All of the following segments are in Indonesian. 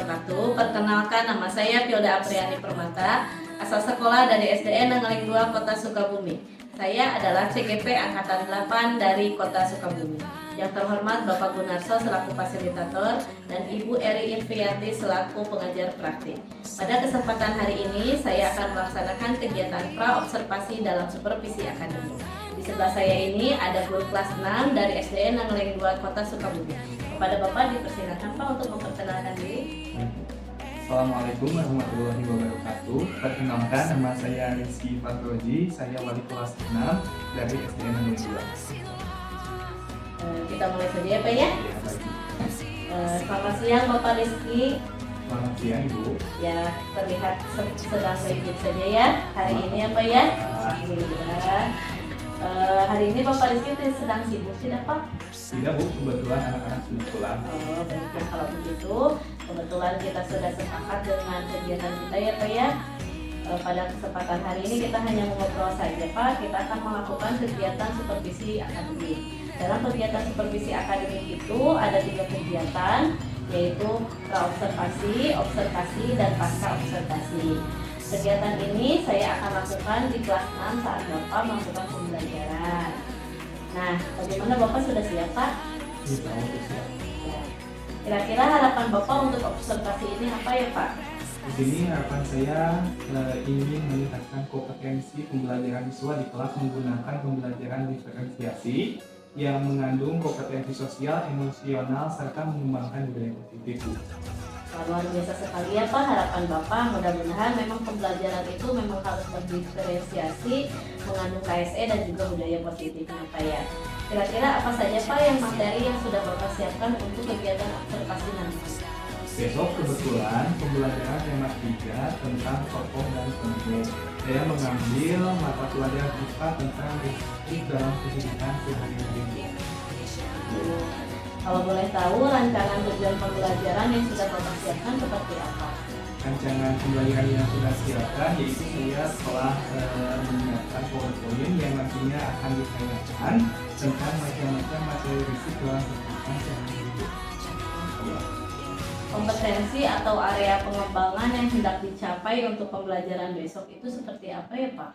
wabarakatuh. Perkenalkan, nama saya Pilda Apriani Permata, asal sekolah dari SDN Nanggaling 2 Kota Sukabumi. Saya adalah CGP Angkatan 8 dari Kota Sukabumi. Yang terhormat Bapak Gunarso selaku fasilitator dan Ibu Eri Infiati selaku pengajar praktik. Pada kesempatan hari ini saya akan melaksanakan kegiatan pra-observasi dalam supervisi akademik. Di sebelah saya ini ada guru kelas 6 dari SDN Nanggaling 2 Kota Sukabumi. Kepada Bapak dipersilakan Pak untuk memperkenalkan diri. Assalamualaikum warahmatullahi wabarakatuh. Perkenalkan, nama saya Rizky Fatroji. Saya wali kelas 6 dari SDN Nanggaling 2. Kita mulai saja ya Pak ya. Selamat siang Bapak Rizky. Selamat siang Ibu. Ya, terlihat sedang baik saja ya hari ini ya Pak ya. Alhamdulillah. Hari ini Bapak Rizky sedang sibuk tidak Pak? Tidak Bu, kebetulan anak-anak sudah pulang. Oh baiklah, kalau begitu kebetulan kita sudah sepakat dengan kegiatan kita ya Pak ya. Pada kesempatan hari ini kita hanya mengobrol saja Pak. Kita akan melakukan kegiatan supervisi akademik. Dalam kegiatan supervisi akademik itu ada 3 kegiatan, yaitu pra-observasi, observasi, dan pasca observasi. Kegiatan ini saya akan lakukan di kelas 6 saat Bapak melakukan pembelajaran. Nah, bagaimana Bapak sudah siap Pak? Insya Allah siap. Ya. Kira-kira harapan Bapak untuk observasi ini apa ya Pak? Di sini harapan saya ingin meningkatkan kompetensi pembelajaran siswa di kelas menggunakan pembelajaran diferensiasi yang mengandung kompetensi sosial, emosional, serta mengembangkan budaya positif. Luar biasa sekali ya Pak harapan Bapak. Mudah-mudahan memang pembelajaran itu memang harus berdiferensiasi, mengandung KSE dan juga budaya positifnya Pak ya. Kira-kira apa saja Pak yang materi yang sudah Bapak siapkan untuk kegiatan observasi nanti? Besok kebetulan pembelajaran tema 3 tentang tokoh dan penulis. Saya mengambil mata pelajaran IPA tentang risiko dalam kehidupan sehari-hari. Kalau boleh tahu rancangan tujuan pembelajaran yang sudah Bapak siapkan seperti apa? Rancangan pembelajaran yang sudah siapkan yaitu saya telah menyiapkan PowerPoint yang nantinya akan ditanyakan tentang macam-macam materi risiko dalam kehidupan sehari-hari. Kompetensi atau area pengembangan yang hendak dicapai untuk pembelajaran besok itu seperti apa ya Pak?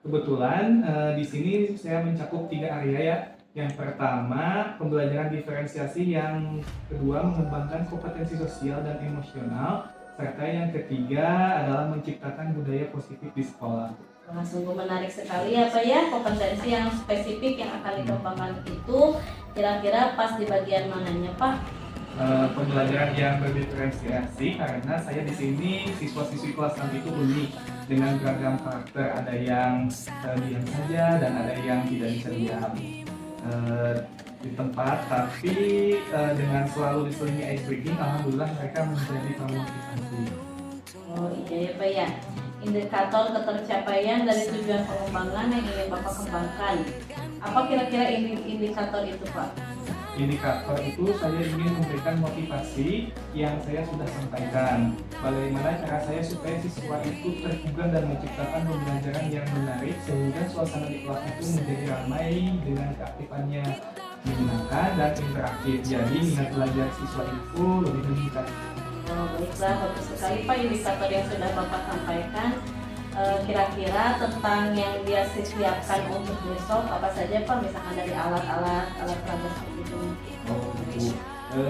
Kebetulan di sini saya mencakup 3 area ya. Yang pertama, pembelajaran diferensiasi, yang kedua mengembangkan kompetensi sosial dan emosional, serta yang ketiga adalah menciptakan budaya positif di sekolah. Wah, sungguh menarik sekali ya Pak ya, kompetensi yang spesifik yang akan dikembangkan itu kira-kira pas di bagian mananya Pak? Pembelajaran yang berdiferensiasi karena saya di sini siswa-siswi kelas 6 itu unik dengan beragam karakter, ada yang diam saja dan ada yang tidak bisa diam di tempat, tapi dengan selalu diselingi ice breaking, alhamdulillah mereka menjadi termotivasi. Oh iya ya Pak ya, indikator ketercapaian dari tujuan pengembangan yang ingin Bapak kembangkan. Apa kira-kira indikator itu Pak? Indikator itu saya ingin memberikan motivasi yang saya sudah sampaikan. Bagaimana cara saya supaya siswa itu tergugah dan menciptakan pembelajaran yang menarik sehingga suasana di kelas itu menjadi ramai dengan keaktifannya menyenangkan dan interaktif. Jadi minat belajar siswa itu lebih meningkat. Oh baiklah, bagus sekali Pak indikator yang sudah Bapak sampaikan. Kira-kira tentang yang dia siapkan untuk besok apa saja Pak, misalkan dari alat peraga seperti itu? Oh, itu.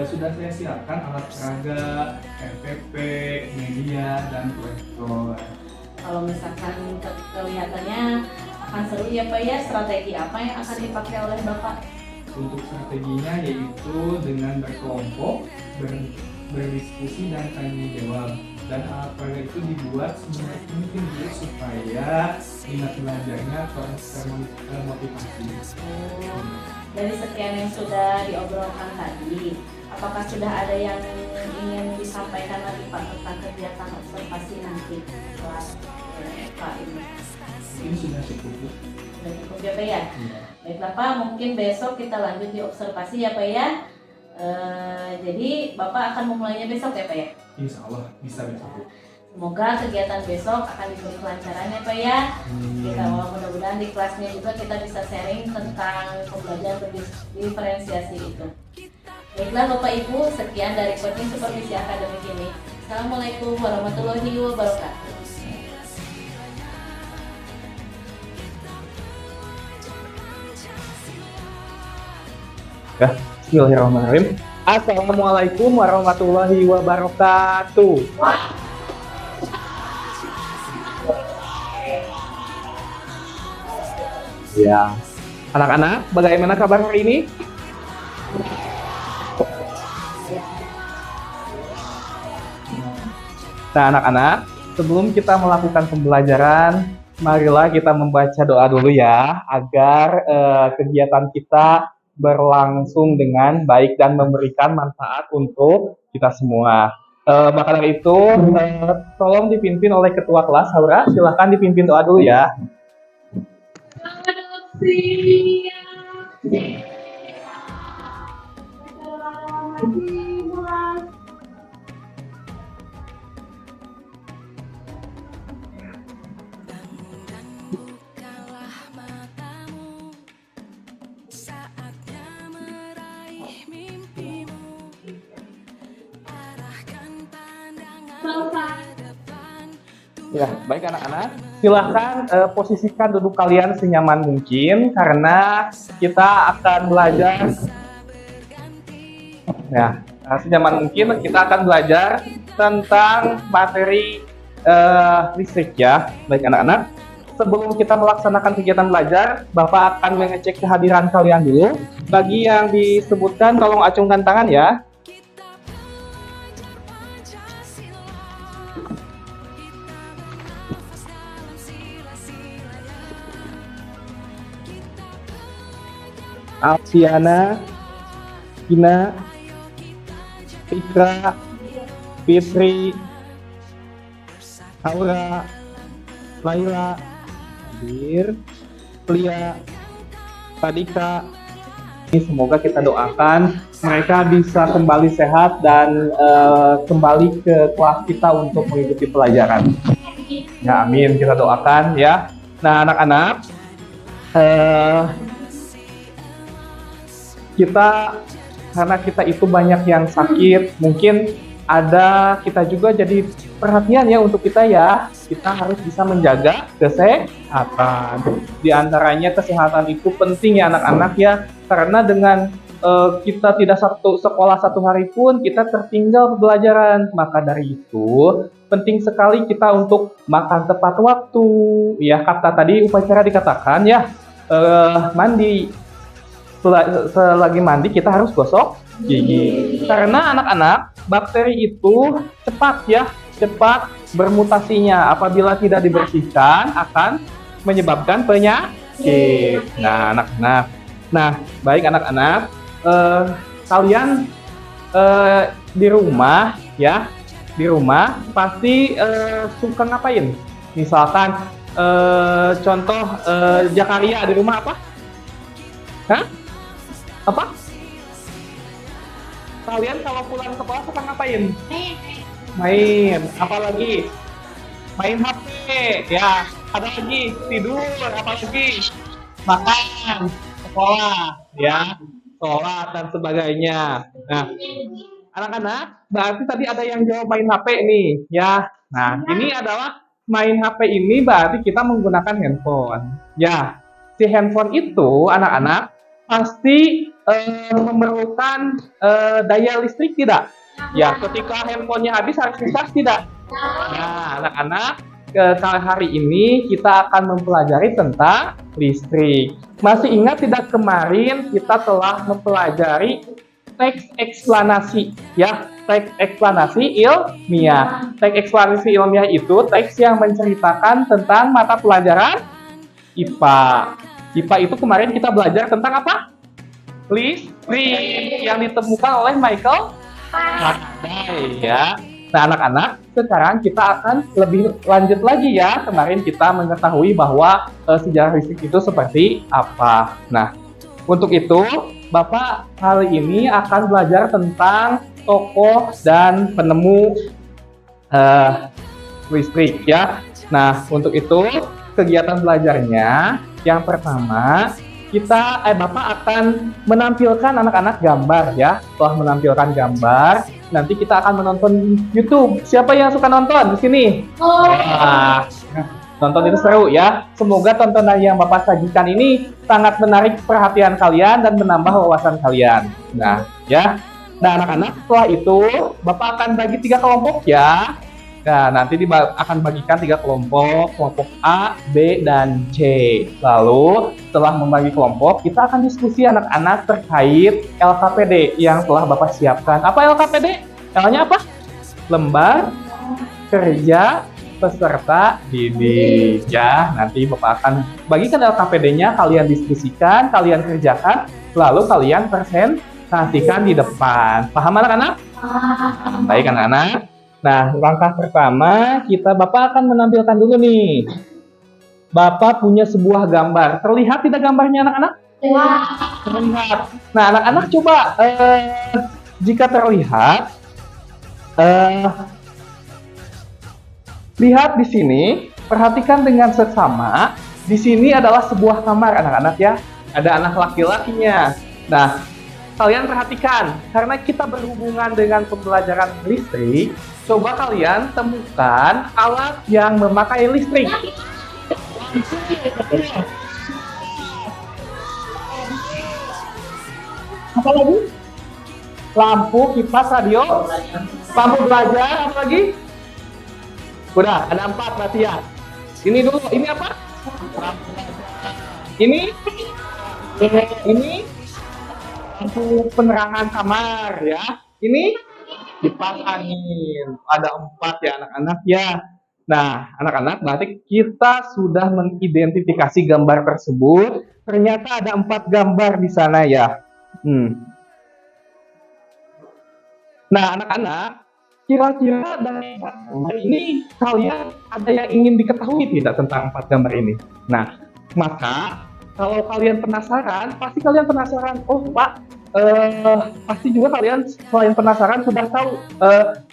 Sudah saya siapkan alat peraga, RPP, media, dan proyektor. Kalau misalkan kelihatannya akan seru ya Pak ya, strategi apa yang akan dipakai oleh Bapak? Untuk strateginya yaitu dengan berkelompok, berdiskusi dan tanya jawab. Dan alat peraga itu dibuat semenarik mungkin supaya minat belajarnya termotivasi. Dari sekian yang sudah diobrolkan tadi, apakah sudah ada yang ingin disampaikan lagi Pak tentang kegiatan observasi nanti kelas Pak ini? Ini sudah cukup. Sudah cukup ya Pak ya? Ya. Baiklah Pak, mungkin besok kita lanjut di observasi ya Pak ya. Jadi Bapak akan memulainya besok ya Pak ya? Insya Allah bisa besok. Semoga kegiatan besok akan diberi kelancaran ya Pak ya. Kita mudah-mudahan di kelasnya juga kita bisa sharing tentang pembelajaran berdiferensiasi itu. Baiklah Bapak Ibu, sekian dari coaching supervisi akademik ini. Assalamualaikum warahmatullahi wabarakatuh. Ya, bismillahirrahmanirrahim. Assalamualaikum warahmatullahi wabarakatuh. Ya, anak-anak, bagaimana kabar hari ini? Nah, anak-anak, sebelum kita melakukan pembelajaran, marilah kita membaca doa dulu ya, agar kegiatan kita berlangsung dengan baik dan memberikan manfaat untuk kita semua. Maka dari itu, tolong dipimpin oleh ketua kelas, Haura. Silahkan dipimpin doa dulu ya. Ya, baik anak-anak. Silahkan posisikan duduk kalian senyaman mungkin karena kita akan belajar. Ya, senyaman mungkin kita akan belajar tentang materi listrik ya. Baik anak-anak. Sebelum kita melaksanakan kegiatan belajar, Bapak akan mengecek kehadiran kalian dulu. Bagi yang disebutkan, tolong acungkan tangan ya. Alfiana, Gina, Fikra, Fitri, Aura, Laila, Hadir, Lia, Tadika. Semoga kita doakan mereka bisa kembali sehat dan kembali ke kelas kita untuk mengikuti pelajaran. Ya, amin. Kita doakan ya. Nah, anak-anak, karena kita itu banyak yang sakit, mungkin kita juga jadi perhatian ya untuk kita ya. Kita harus bisa menjaga kesehatan. Di antaranya kesehatan itu penting ya anak-anak ya, karena dengan kita tidak sekolah satu hari pun kita tertinggal pembelajaran. Maka dari itu penting sekali kita untuk makan tepat waktu. Ya, kata tadi upacara dikatakan ya, mandi. Selagi mandi kita harus gosok gigi. Karena anak-anak, bakteri itu cepat bermutasinya. Apabila tidak dibersihkan akan menyebabkan penyakit. Nah, anak-anak. Nah, baik anak-anak, kalian di rumah ya, di rumah pasti suka ngapain? Misalkan contoh Jakaria di rumah apa? Hah? Apa? Kalian kalau pulang sekolah suka ngapain? Main. Apalagi? Main HP. Ya. Ada lagi tidur. Apalagi? Makan. Sekolah. Ya. Sholat dan sebagainya. Nah, anak-anak, berarti tadi ada yang jawab main HP nih. Ya. Nah, ini adalah main HP ini berarti kita menggunakan handphone. Ya. Si handphone itu, anak-anak, pasti memerlukan daya listrik tidak? Ya, ketika handphonenya habis harus di-charge tidak? Nah, anak-anak, hari ini kita akan mempelajari tentang listrik. Masih ingat tidak kemarin kita telah mempelajari teks eksplanasi, ya, teks eksplanasi ilmiah. Teks eksplanasi ilmiah itu teks yang menceritakan tentang mata pelajaran IPA. IPA itu kemarin kita belajar tentang apa? Listrik yang ditemukan oleh Michael Faraday ya. Nah, anak-anak, sekarang kita akan lebih lanjut lagi ya. Kemarin kita mengetahui bahwa sejarah listrik itu seperti apa. Nah, untuk itu Bapak kali ini akan belajar tentang tokoh dan penemu listrik ya. Nah, untuk itu kegiatan belajarnya yang pertama Bapak akan menampilkan anak-anak gambar ya. Setelah menampilkan gambar, nanti kita akan menonton YouTube. Siapa yang suka nonton di sini? Nah, nonton itu seru ya. Semoga tontonan yang Bapak sajikan ini sangat menarik perhatian kalian dan menambah wawasan kalian. Nah, ya. Nah, anak-anak, setelah itu Bapak akan bagi 3 kelompok ya. Nah, nanti akan bagikan 3 kelompok, kelompok A, B, dan C. Lalu, setelah membagi kelompok, kita akan diskusi anak-anak terkait LKPD yang telah Bapak siapkan. Apa LKPD? L-nya apa? Lembar Kerja Peserta Didik. Ya, nanti Bapak akan bagikan LKPD-nya, kalian diskusikan, kalian kerjakan, lalu kalian presentasikan di depan. Paham anak-anak? Baik anak-anak. Nah, langkah pertama Bapak akan menampilkan dulu nih. Bapak punya sebuah gambar. Terlihat tidak gambarnya anak-anak? Terlihat. Nah, anak-anak coba jika terlihat, lihat di sini, perhatikan dengan seksama. Di sini adalah sebuah kamar anak-anak ya. Ada anak laki-lakinya. Nah, kalian perhatikan, karena kita berhubungan dengan pembelajaran listrik, coba kalian temukan alat yang memakai listrik. Apa lagi? Lampu, kipas, radio, lampu belajar, apa lagi? Udah, ada 4 berarti ya. Ini dulu, ini apa? Ini lampu penerangan kamar ya. Ini kipas angin. Ada 4 ya anak-anak ya. Nah, anak-anak, berarti kita sudah mengidentifikasi gambar tersebut. Ternyata ada 4 gambar di sana ya. Nah, anak-anak, kira-kira dari gambar ini kalian ada yang ingin diketahui tidak tentang 4 gambar ini? Nah, maka kalau kalian penasaran, pasti kalian penasaran. Oh, Pak, pasti juga kalian selain penasaran sudah tahu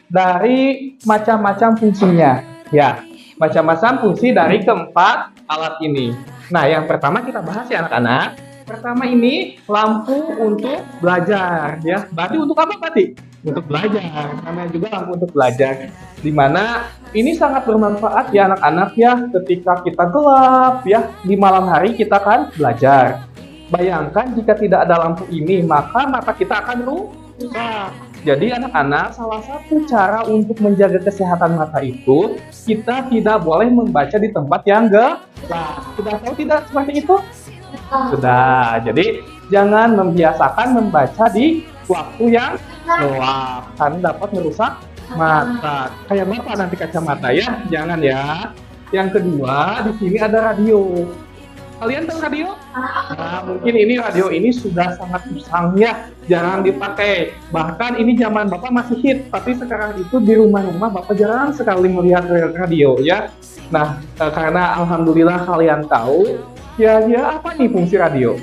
dari macam-macam fungsinya. Ya, macam-macam fungsi dari keempat alat ini. Nah, yang pertama kita bahas ya anak-anak. Pertama ini lampu untuk belajar ya. Berarti untuk apa berarti? Untuk belajar. Namanya juga lampu untuk belajar. Dimana ini sangat bermanfaat ya anak-anak ya. Ketika kita gelap ya, di malam hari kita kan belajar. Bayangkan jika tidak ada lampu ini, maka mata kita akan rusak. Jadi anak-anak, salah satu cara untuk menjaga kesehatan mata itu, kita tidak boleh membaca di tempat yang gelap. Sudah tahu tidak seperti itu? Sudah. Jadi jangan membiasakan membaca di waktu yang gelap, karena dapat merusak mata. Kayak Bapak nanti kacamata ya, jangan ya. Yang kedua, di sini ada radio. Kalian tahu radio? Nah, mungkin ini radio ini sudah sangat usang ya, jarang dipakai. Bahkan ini zaman Bapak masih hit, tapi sekarang itu di rumah-rumah Bapak jarang sekali melihat radio ya. Nah, karena alhamdulillah kalian tahu, ya apa nih fungsi radio?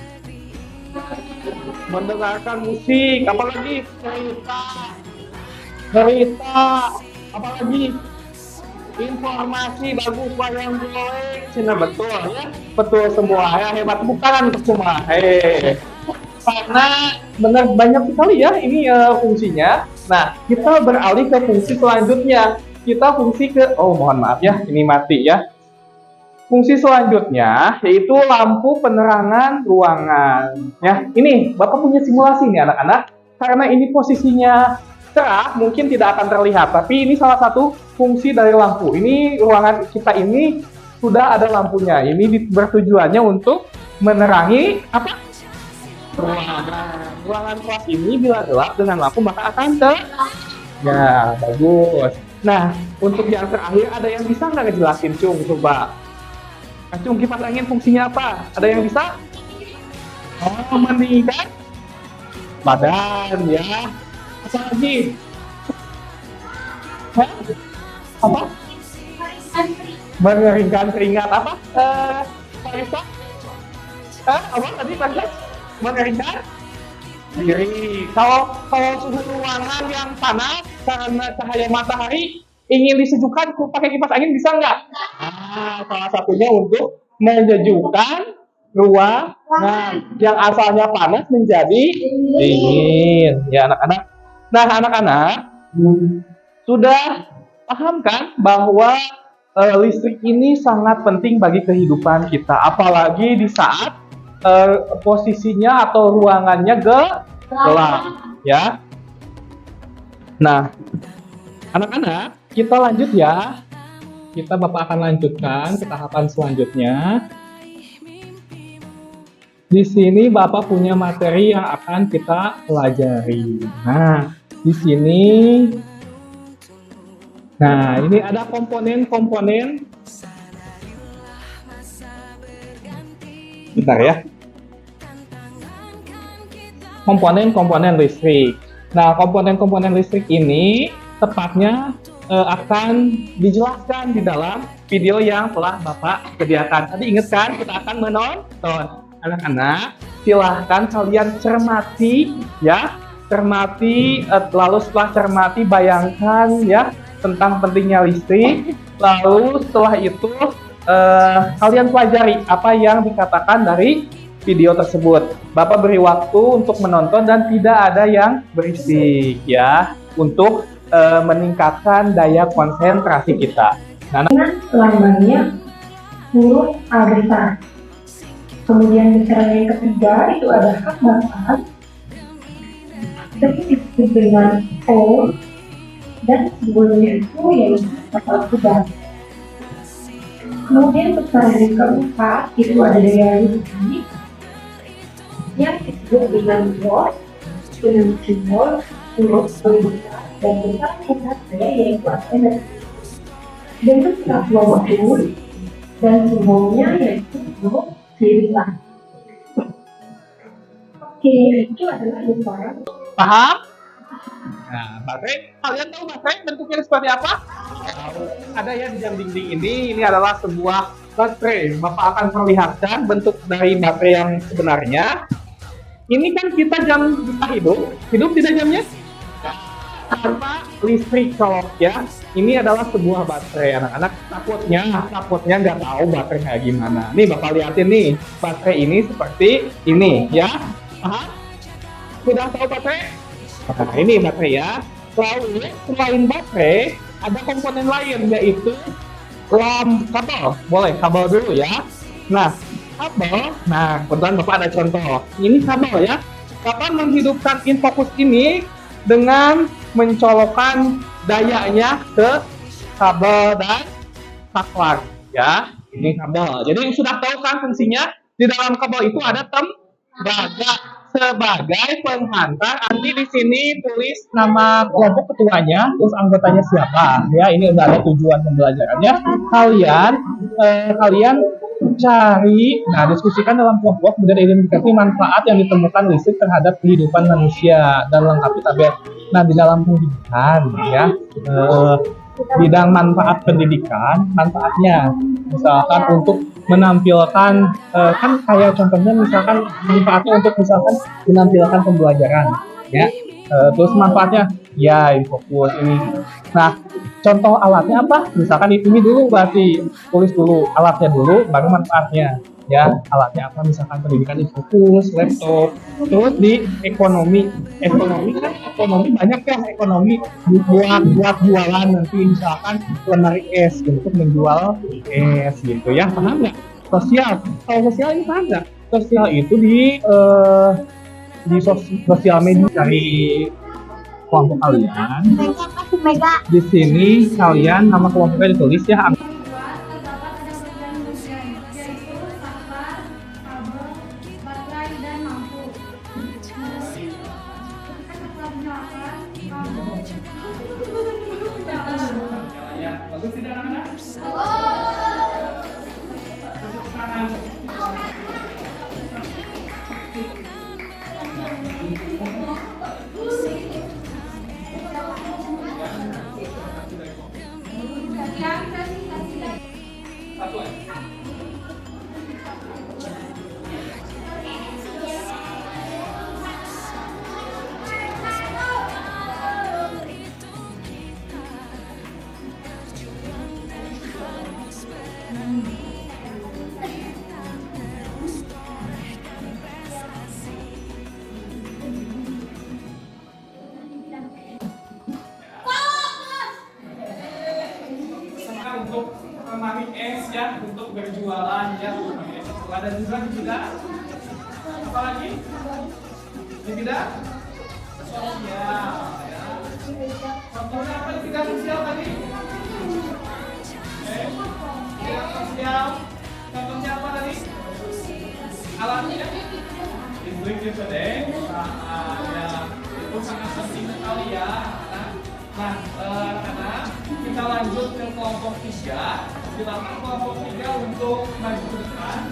Mendengarkan musik, apalagi cerita, apalagi informasi bagus yang boleh. Cina betul ya, betul semua ya, hebat bukan untuk semua. Karena benar banyak sekali ya ini fungsinya. Nah, kita beralih ke fungsi selanjutnya. Kita fungsi ke, oh mohon maaf ya, ini mati ya. Fungsi selanjutnya yaitu lampu penerangan ruangan. Ya, ini Bapak punya simulasi nih anak-anak. Karena ini posisinya cerah, mungkin tidak akan terlihat, tapi ini salah satu fungsi dari lampu. Ini ruangan kita ini sudah ada lampunya. Ini bertujuannya untuk menerangi apa? Ruangan kelas ini bila gelap dengan lampu maka akan terang. Ya, bagus. Nah, untuk yang terakhir ada yang bisa nggak ngejelasin, Cung? Coba. Cung, kipas angin fungsinya apa? Ada yang bisa? Oh, mendinginkan badan ya. Apa lagi? Apa? Mengeringkan keringat apa? Parisa? Apa tadi Parisa? Mengeringkan diri. Kalau suhu ruangan yang panas karena cahaya matahari ingin disejukkan pakai kipas angin bisa nggak? Salah satunya untuk menyejukkan ruangan. Yang asalnya panas menjadi dingin. Ya anak-anak. Nah anak-anak sudah paham kan bahwa listrik ini sangat penting bagi kehidupan kita. Apalagi di saat posisinya atau ruangannya gelap. Ya. Nah anak-anak kita lanjut ya. Bapak akan lanjutkan ke tahapan selanjutnya. Di sini Bapak punya materi yang akan kita pelajari. Nah, di sini, nah ini ada komponen-komponen. Bentar ya. Komponen-komponen listrik. Nah, komponen-komponen listrik ini tepatnya akan dijelaskan di dalam video yang telah Bapak sediakan. Tadi ingat kan kita akan menonton. Anak-anak, silahkan kalian cermati ya, lalu setelah cermati bayangkan ya tentang pentingnya listrik. Lalu setelah itu kalian pelajari apa yang dikatakan dari video tersebut. Bapak beri waktu untuk menonton dan tidak ada yang berisik ya, untuk meningkatkan daya konsentrasi kita. Nah, lambangnya huruf A besar. Kemudian besaran yang ketiga itu ada hak manfaat. Itu disebut dengan O dan simbolnya itu yaitu kapal kuda. Kemudian besaran yang keempat itu ada daya listrik yang disebut dengan watt dengan simbol huruf besar dan besar daya yaitu artinya bentuk satuan waktu dan simbolnya yaitu huruf Sirilah. Oke, itu adalah lingkaran. paham? Nah, baterai, kalian tahu baterai bentuknya seperti apa? Ada ya di jam dinding ini adalah sebuah baterai. Bapak akan perlihatkan bentuk dari baterai yang sebenarnya. Ini kan kita hidup tidak jamnya? Tanpa listrik colok ya. Ini adalah sebuah baterai anak-anak. Takutnya nggak tahu baterai kayak gimana. Nih Bapak lihatin nih, baterai ini seperti ini ya. Aha. Sudah tahu baterai? Nah ini baterai ya. Lalu selain baterai ada komponen lain yaitu kabel. Boleh kabel dulu ya. Nah kabel. Nah kebetulan Bapak ada contoh. Ini kabel ya. Bapak menghidupkan infocus ini dengan mencolokkan dayanya ke kabel dan saklar ya. Ini kabel. Jadi sudah tahu kan fungsinya? Di dalam kabel itu ada tembaga sebagai penghantar. Nanti di sini tulis nama kelompok ketuanya, terus anggotanya siapa. Ya, ini udah ada tujuan pembelajarannya. Kalian cari, diskusikan dalam kelompok, kemudian identifikasi manfaat yang ditemukan listrik terhadap kehidupan manusia dan lengkapi tabel. Nah, di dalam pendidikan, ya, bidang manfaat pendidikan, manfaatnya, misalkan untuk menampilkan, kan kayak contohnya misalkan manfaatnya untuk misalkan menampilkan pembelajaran, ya, terus manfaatnya, ya, fokus ini. Nah, contoh alatnya apa? Misalkan ini dulu berarti tulis dulu alatnya dulu, baru manfaatnya. Ya, alatnya apa? Misalkan pendidikan fokus, laptop. Terus di ekonomi banyak ya ekonomi buat jualan nanti misalkan lemari es untuk menjual es gitu ya. Paham nggak? Sosial. Kalau sosial ini paham nggak? Sosial itu di sosial media dari kelompok kalian. Di sini kalian nama kelompoknya ditulis ya. ya untuk berjualan ya. Ada juga tidak? Apalagi? Ini tidak? Sosial. Ya. Contohnya apa di bidang sosial tadi? Bidang sosial. Contohnya apa tadi? Alatnya? Inclusive today. Ya, itu sangat penting sekali ya. Nah, karena kita lanjut ke kelompok 3. Silakan kelompok 3 untuk maju ke depan.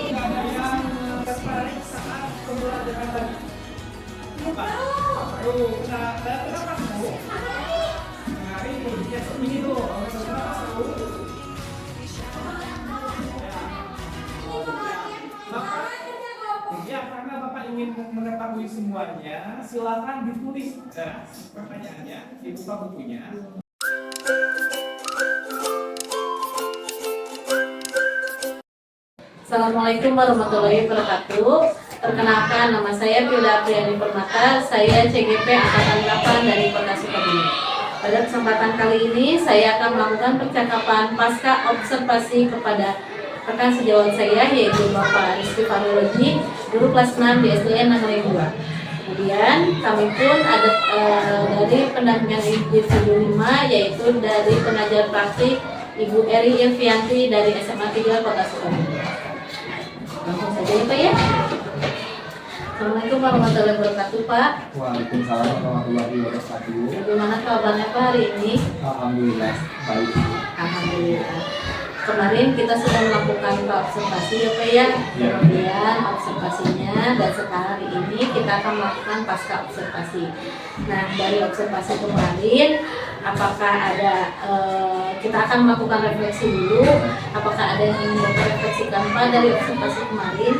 Ada yang tertarik saat pembelajaran tadi? Apa? Nah, kenapa seru? Hari ini tuh, kenapa seru? Ya, karena Bapak ingin mengetahui semuanya, silakan ditulis pertanyaannya, dibuka bukunya. Assalamualaikum warahmatullahi wabarakatuh. Perkenalkan, nama saya Pilda Apriani Permata. Saya CGP Angkatan 8 dari Kota Sukabumi. Pada kesempatan kali ini, saya akan melakukan percakapan pasca observasi kepada rekan sejawat saya, yaitu Bapak Rizky Farologi, guru kelas 6 di SDN Negeri 2. Kemudian kami pun ada dari pendampingan individu 5, yaitu dari pengajar praktik Ibu Eri Irvianti dari SMA 3 Kota Sukabumi. Langsung saja ya Pak ya. Assalamualaikum warahmatullahi wabarakatuh Pak. Waalaikumsalam warahmatullahi wabarakatuh. Bagaimana kabarnya Pak hari ini? Alhamdulillah baik. Alhamdulillah. Kemarin kita sudah melakukan observasi ya Pak ya. Kemudian observasinya dan sekarang hari ini kita akan melakukan pasca observasi. Nah, dari observasi kemarin apakah ada kita akan melakukan refleksi dulu. Apakah ada yang ingin Bapak refleksikan Pak dari observasi kemarin?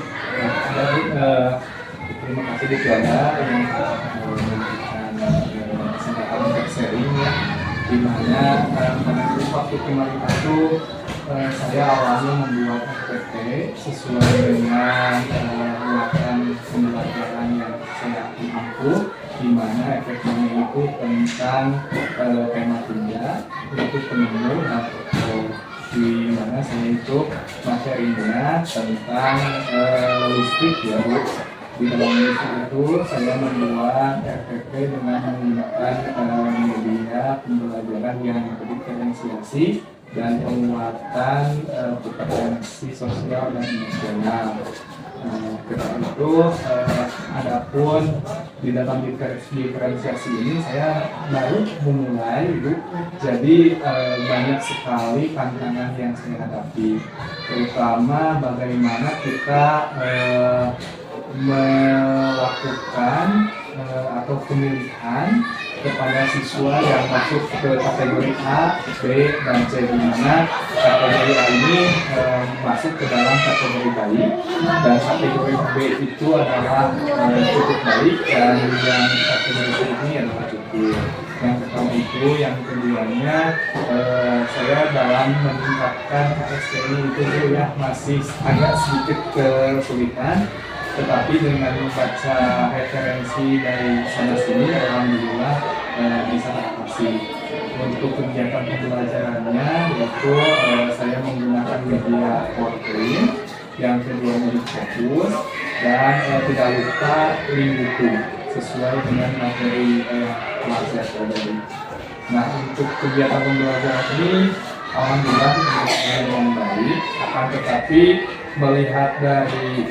Terima kasih Bu Juana yang memberikan kesempatan untuk sharing ya. Dimana pada waktu kemarin itu saya awalnya membuat RPT sesuai dengan melakukan pembelajaran yang saya mampu, di mana efeknya itu tentang tema 3 yaitu penemu dan foto, di mana saya itu materinya tentang listrik ya Bu. Di dalam listrik itu saya membuat RPT dengan menggunakan media pembelajaran yang berdiferensiasi dan penguatan kompetensi sosial dan emosional. Ketika itu, adapun di dalam diferensiasi ini saya baru memulai itu, jadi banyak sekali tantangan yang saya hadapi, terutama bagaimana kita melakukan atau pemilihan kepada siswa yang masuk ke kategori A, B, dan C, di mana kategori A ini masuk ke dalam kategori baik dan kategori B itu adalah cukup baik dan yang kategori C ini adalah cukup. Yang pertama itu, yang keduanya saya dalam meningkatkan KSTI itu ya masih agak sedikit kesulitan. Tetapi dengan membaca referensi dari sana sini, alhamdulillah bisa teratasi. Untuk kegiatan pembelajarannya, yaitu saya menggunakan media PowerPoint, yang kedua media fokus, dan tidak lupa link buku sesuai dengan materi kelas saya tadi. Nah, untuk kegiatan pembelajaran ini, alhamdulillah dengan baik. Akan tetapi melihat dari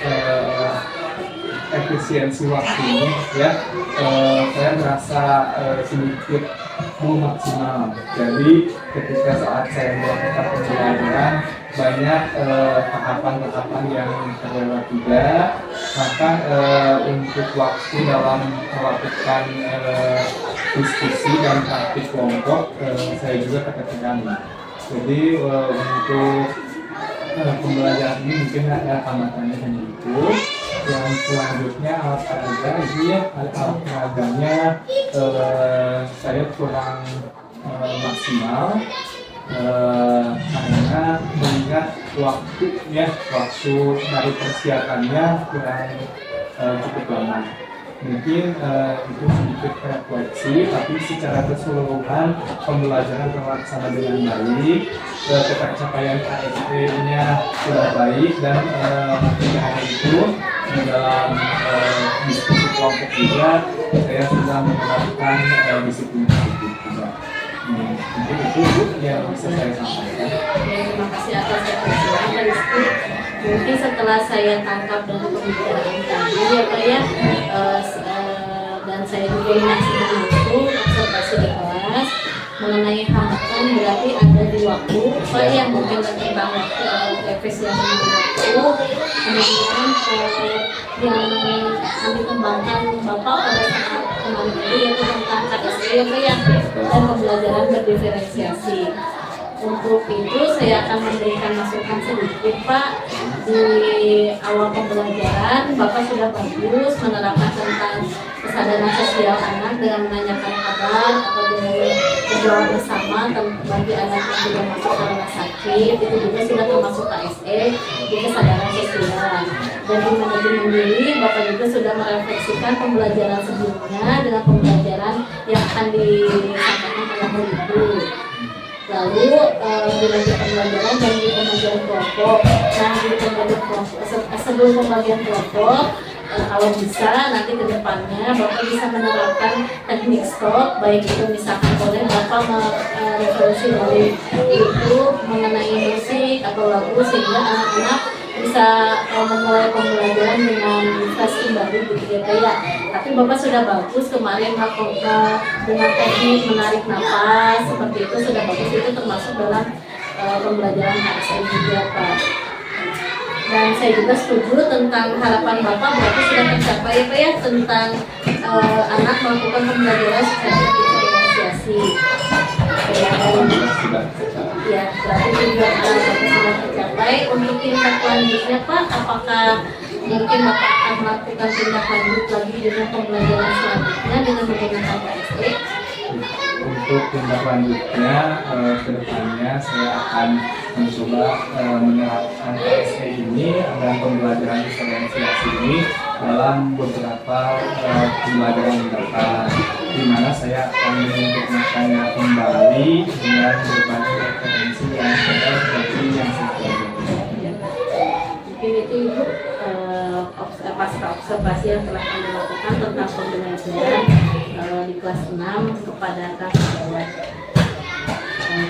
efisiensi waktu ini ya, saya merasa sedikit belum maksimal. Jadi ketika saat saya melakukan pembelajaran banyak tahapan-tahapan yang terlewat juga, maka untuk waktu dalam melakukan diskusi dan praktik kelompok saya juga keteteran. Jadi untuk pembelajaran ini mungkin ada hambatannya hanya itu. Yang selanjutnya alat peraga itu ya, alat peraganya saya kurang maksimal karena mengingat waktu dari persiapannya kurang cukup lama. Mungkin itu sedikit refleksi, tapi secara keseluruhan pembelajaran terlaksana dengan baik, capaian KSE-nya sudah baik, dan tidak hanya itu, di dalam diskusi kelompok juga saya sudah menerapkan disiplin juga. Mungkin itu Bu yang bisa saya sampaikan. Terima kasih atas refleksinya Pak Rizky. Mungkin setelah saya tangkap dari pembicaraan tadi ya Pak ya, dan saya juga menyaksikan langsung observasi di kelas mengenai hambatan, berarti ada di waktu Pak yang mungkin tentang waktu efisiensi waktu, kemudian yang kami kembangkan Bapak pada saat kemarin itu yaitu tentang KSE ya Pak ya, dan pembelajaran berdiferensiasi. Untuk itu saya akan memberikan masukan sedikit Pak. Di awal pembelajaran Bapak sudah bagus menerapkan tentang kesadaran sosial anak dengan menanyakan kabar atau dengan berdoa bersama bagi anak yang sudah masuk ke rumah sakit. Itu juga sudah termasuk KSE di kesadaran sosial. Dan di manajemen diri Bapak juga sudah merefleksikan pembelajaran sebelumnya dengan pembelajaran yang akan disampaikan pada hari itu. Lalu dilanjut pembelajaran dan di pembagian kelompok. Nah di pembagian kelompok, sebelum pembagian kelompok, kalau bisa nanti ke depannya Bapak bisa menerapkan teknik stop, baik itu misalkan boleh Bapak mereferensi dari itu mengenai musik atau lagu sehingga anak-anak bisa memulai pembelajaran dengan fresh kembali gitu ya Pak ya. Tapi Bapak sudah bagus kemarin dengan teknik menarik nafas seperti itu sudah bagus, itu termasuk dalam pembelajaran KSE juga Pak. Dan saya juga setuju tentang harapan Bapak berarti sudah tercapai ya Pak ya, tentang anak melakukan pembelajaran secara diferensiasi. Ya, berarti tujuan Bapak sudah tercapai. Untuk tindak lanjutnya Pak, apakah mungkin Bapak akan melakukan tindak lanjut lagi dengan pembelajaran selanjutnya dengan menggunakan KSE? Untuk tindak lanjutnya ke depannya saya akan mencoba menerapkan KSE ini dan pembelajaran diferensiasi ini dalam beberapa pembelajaran mendatang, di mana saya akan menyempurnakannya kembali dengan berbagai referensi yang benar dari yang saya pelajari. Mungkin itu Ibu pasca observasi yang telah kami lakukan tentang pembelajaran di kelas 6 kepada kawan-kawan.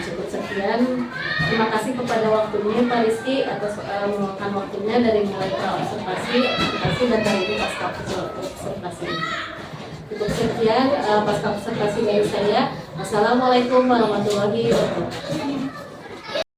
Cukup sekian. Terima kasih kepada waktunya Pak Rizky atas meluangkan waktunya dari mulai observasi dan dari ini pasca observasi. Cukup sekian pasca observasi dari saya. Wassalamualaikum warahmatullahi wabarakatuh.